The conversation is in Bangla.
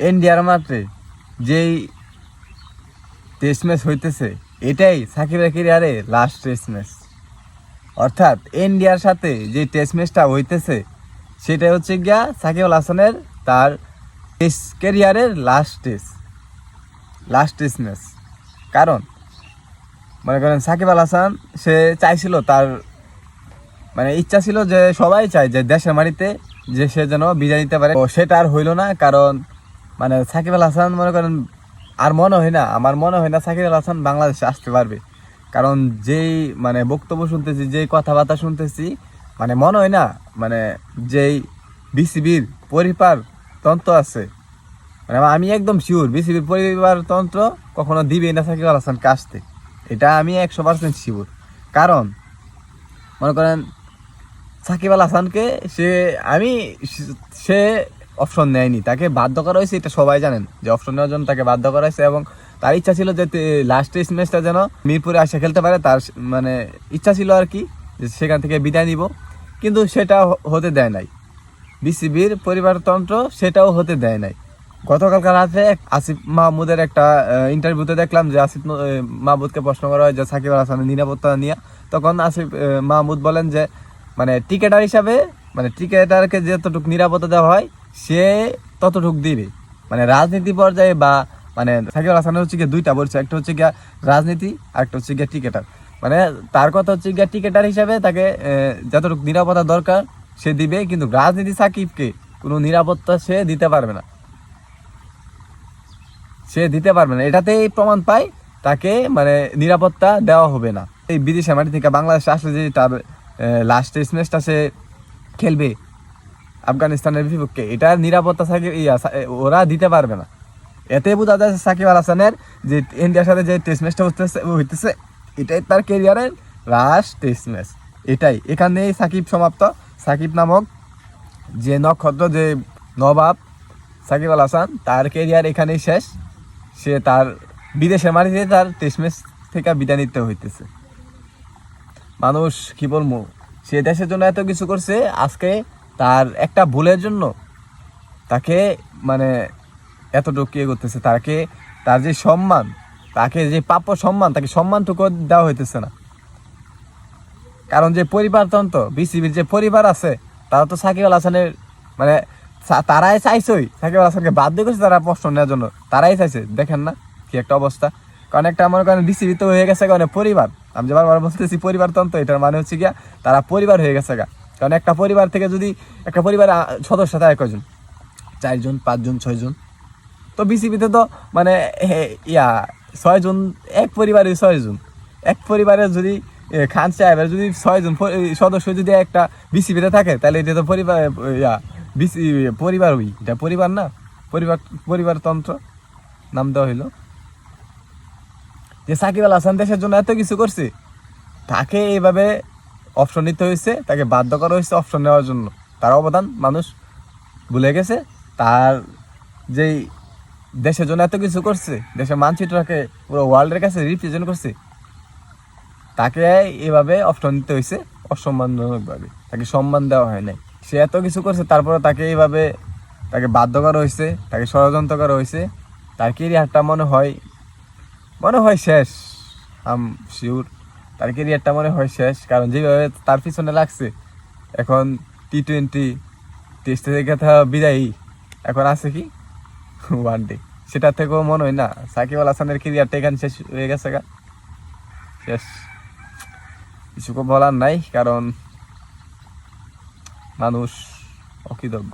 ইন্ডিয়ার মাঠে যেই টেস্ট ম্যাচ হইতেছে এটাই সাকিবের ক্যারিয়ারে লাস্ট টেস্ট ম্যাচ। অর্থাৎ ইন্ডিয়ার সাথে যে টেস্ট ম্যাচটা হইতেছে সেটা হচ্ছে গিয়া সাকিব আল হাসানের তার টেস্ট ক্যারিয়ারের লাস্ট টেস্ট ম্যাচ। কারণ মনে করেন সাকিব আল হাসান সে চাইছিল, তার মানে ইচ্ছা ছিল যে সবাই চায় যে দেশের মাটিতে যে সে যেন বিদায় নিতে পারে, সেটা আর হইল না। কারণ মানে সাকিব আল হাসান মনে করেন আর আমার মনে হয় না সাকিব আল হাসান বাংলাদেশে আসতে পারবে। কারণ যেই মানে বক্তব্য শুনতেছি, যেই কথাবার্তা শুনতেছি, মানে মনে হয় না মানে যেই বিসিবির পরিবারতন্ত্র আছে, মানে আমি একদম শিওর বিসিবির পরিবারতন্ত্র কখনো দিবেই না সাকিব আল হাসানকে আসতে। এটা আমি 100% শিওর। কারণ মনে করেন সাকিব আল হাসানকে সে অপশন নেয়নি, তাকে বাধ্য করা হয়েছে, এটা সবাই জানেন যে অপশন নেওয়ার জন্য তাকে বাধ্য করা হয়েছে। এবং তার ইচ্ছা ছিল যে লাস্ট টেস্ট ম্যাচটা যেন মিরপুরে আসে খেলতে পারে, তার মানে ইচ্ছা ছিল আর কি, যে সেখান থেকে বিদায় নিব। কিন্তু সেটা হতে দেয় নাই বিসিবির পরিবারতন্ত্র, সেটাও হতে দেয় নাই। গতকালকার রাতে আসিফ মাহমুদের একটা ইন্টারভিউতে দেখলাম যে আসিফ মাহমুদকে প্রশ্ন করা হয় যে সাকিব আল হাসানের নিরাপত্তা নিয়ে। তখন আসিফ মাহমুদ বলেন যে মানে ক্রিকেটার হিসাবে, মানে ক্রিকেটারকে যতটুকু নিরাপত্তা দেওয়া হয় সে ততটুকু দিবে। মানে রাজনীতি পর্যায়ে বা মানে সাকিব আল হাসানের হচ্ছে গিয়ে দুইটা বলছে, একটা হচ্ছে গিয়া রাজনীতি আর একটা হচ্ছে গিয়া ক্রিকেটার। মানে তার কথা হচ্ছে গিয়া ক্রিকেটার হিসাবে তাকে যতটুকু নিরাপত্তা দরকার সে দিবে, কিন্তু রাজনীতি সাকিবকে কোনো নিরাপত্তা সে দিতে পারবে না। এটাতেই প্রমাণ পায় তাকে মানে নিরাপত্তা দেওয়া হবে না। এই বিদেশে মাটি থেকে বাংলাদেশে আসলে যে তার লাস্ট টেস্ট ম্যাচটা সে খেলবে আফগানিস্তানের বিপক্ষে, এটার নিরাপত্তা ওরা দিতে পারবে না। এতে বোঝা যায় সাকিব আল হাসানের যে ইন্ডিয়ার সাথে যে টেস্ট ম্যাচটা হইতেছে এটাই তার ক্যারিয়ারের লাস্ট টেস্ট ম্যাচ। এটাই, এখানেই সাকিব সমাপ্ত। সাকিব নামক যে নক্ষত্র, যে নবাব সাকিব আল হাসান, তার ক্যারিয়ার এখানেই শেষ। সে তার বিদেশের মাটিতে তার টেস্ট ম্যাচ থেকে বিদায় নিতে হইতেছে। মানুষ কি বলবো, সে দেশের জন্য এত কিছু করছে, আজকে তার একটা ভুলের জন্য তাকে মানে এতটুকু ইয়ে করতেছে, তার যে সম্মান, তাকে যে প্রাপ্য সম্মান, তাকে সম্মানটুকু দেওয়া হইতেছে না। কারণ যে পরিবারতন্ত্র, বিসিবির যে পরিবার আছে, তারা তো সাকিব আল হাসানের মানে তারাই চাইছই সাকিব আল হাসানকে বাদ দিয়ে করছে, তারা প্রশ্ন নেওয়ার জন্য তারাই চাইছে। দেখেন না কি একটা অবস্থা। কারণ একটা মনে করেন বিসিবি তো হয়ে গেছে কারণ পরিবার, আমি যে বারবার বলতেছি পরিবারতন্ত্র, এটার মানে হচ্ছে গিয়া তারা পরিবার হয়ে গেছে গা। কারণ একটা পরিবার থেকে যদি একটা পরিবারের সদস্য থাকে কয়জন, 4 জন 5 জন 6 জন, তো বিসিবিতে তো মানে 6 জন, এক পরিবারে 6 জন, এক পরিবারের যদি খান সাহেবের যদি 6 জন সদস্য যদি একটা বিসিবিতে থাকে, তাহলে এটা তো পরিবার হই, এটা পরিবার না, পরিবারতন্ত্র নাম দেওয়া হইলো। যে সাকিব আল হাসান দেশের জন্য এত কিছু করছে, তাকে এইভাবে অপশন নিতে হয়েছে, তাকে বাধ্য করা হয়েছে অপশন নেওয়ার জন্য। তার অবদান মানুষ ভুলে গেছে। তার যেই দেশের জন্য এত কিছু করছে, দেশের মানচিত্রকে পুরো ওয়ার্ল্ডের কাছে রিপ্রেজেন্ট করছে, তাকে এভাবে অপশন নিতে হয়েছে অসম্মানজনকভাবে, তাকে সম্মান দেওয়া হয় নাই। সে এত কিছু করছে, তারপরে তাকে এইভাবে তাকে বাধ্য করা হয়েছে, তাকে ষড়যন্ত্র করা হয়েছে। তার কেরিয়ারটা মনে হয় শেষ। আম শিওর তার কেরিয়ারটা মনে হয় শেষ। কারণ যেভাবে তার পিছনে লাগছে, এখন T20 টেস্ট থেকে বিদায়ী, এখন আছে কি ওয়ানডে, সেটা থেকেও মনে হয় না সাকিব আল হাসানের কেরিয়ারটা এখানে শেষ হয়ে গেছে গা, শেষ। কিছু বলার নাই, কারণ মানুষ অকৃতজ্ঞ।